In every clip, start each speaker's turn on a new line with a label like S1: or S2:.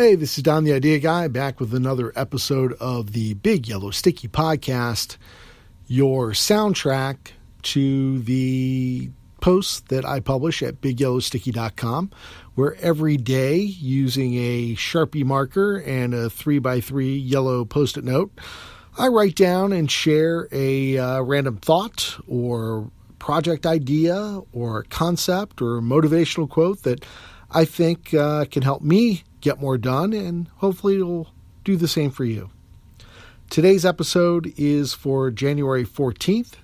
S1: Hey, this is Don the Idea Guy, back with another episode of the Big Yellow Sticky Podcast, your soundtrack to the posts that I publish at bigyellowsticky.com, where every day, using a Sharpie marker and a 3x3 yellow Post-it note, I write down and share a random thought or project idea or concept or motivational quote that I think can help me get more done, and hopefully it'll do the same for you. Today's episode is for January 14th,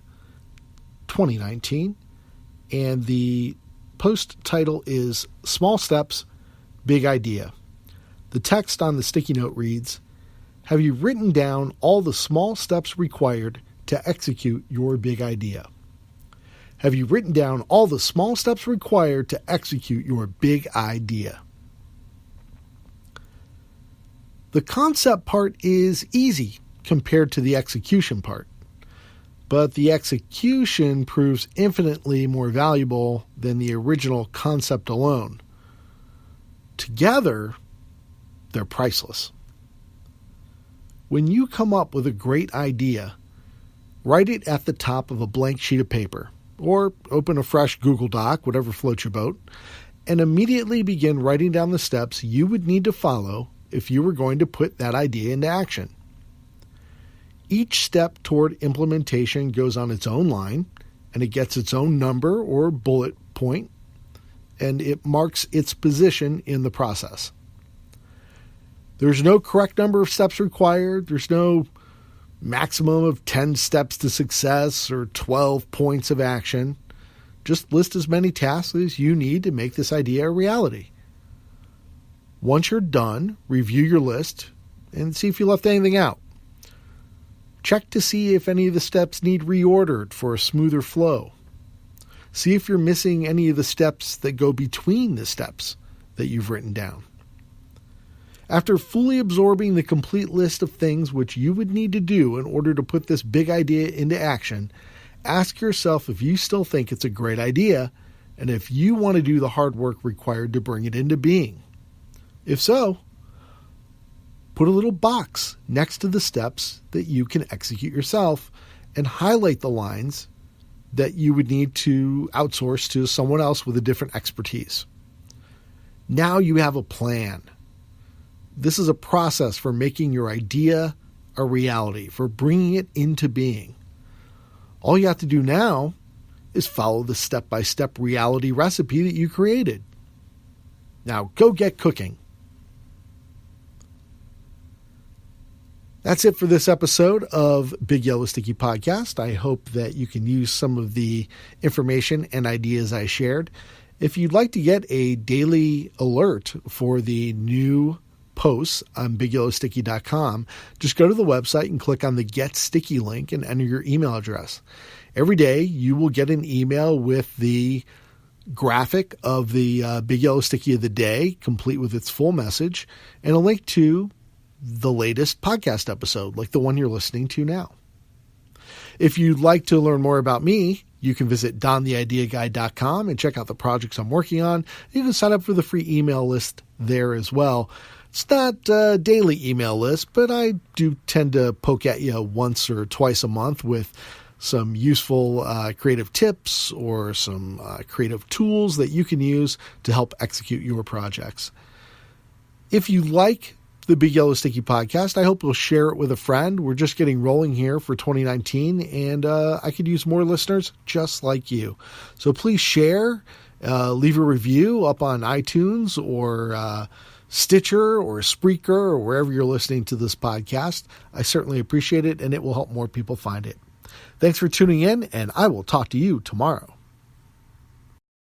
S1: 2019, and the post title is Small Steps, Big Idea. The text on the sticky note reads, "Have you written down all the small steps required to execute your big idea? Have you written down all the small steps required to execute your big idea?" The concept part is easy compared to the execution part, but the execution proves infinitely more valuable than the original concept alone. Together, they're priceless. When you come up with a great idea, write it at the top of a blank sheet of paper, or open a fresh Google Doc, whatever floats your boat, and immediately begin writing down the steps you would need to follow if you were going to put that idea into action. Each step toward implementation goes on its own line, and it gets its own number or bullet point, and it marks its position in the process. There's no correct number of steps required. There's no maximum of 10 steps to success or 12 points of action. Just list as many tasks as you need to make this idea a reality. Once you're done, review your list and see if you left anything out. Check to see if any of the steps need reordered for a smoother flow. See if you're missing any of the steps that go between the steps that you've written down. After fully absorbing the complete list of things which you would need to do in order to put this big idea into action, ask yourself if you still think it's a great idea and if you want to do the hard work required to bring it into being. If so, put a little box next to the steps that you can execute yourself and highlight the lines that you would need to outsource to someone else with a different expertise. Now you have a plan. This is a process for making your idea a reality, for bringing it into being. All you have to do now is follow the step-by-step reality recipe that you created. Now go get cooking. That's it for this episode of Big Yellow Sticky Podcast. I hope that you can use some of the information and ideas I shared. If you'd like to get a daily alert for the new posts on bigyellowsticky.com, just go to the website and click on the Get Sticky link and enter your email address. Every day you will get an email with the graphic of the Big Yellow Sticky of the day, complete with its full message, and a link to the latest podcast episode, like the one you're listening to now. If you'd like to learn more about me, you can visit dontheideaguy.com and check out the projects I'm working on. You can sign up for the free email list there as well. It's not a daily email list, but I do tend to poke at you once or twice a month with some useful creative tips or some creative tools that you can use to help execute your projects. If you like the Big Yellow Sticky Podcast, I hope you'll share it with a friend. We're just getting rolling here for 2019, and I could use more listeners just like you. So please share, leave a review up on iTunes or Stitcher or Spreaker or wherever you're listening to this podcast. I certainly appreciate it, and it will help more people find it. Thanks for tuning in, and I will talk to you tomorrow.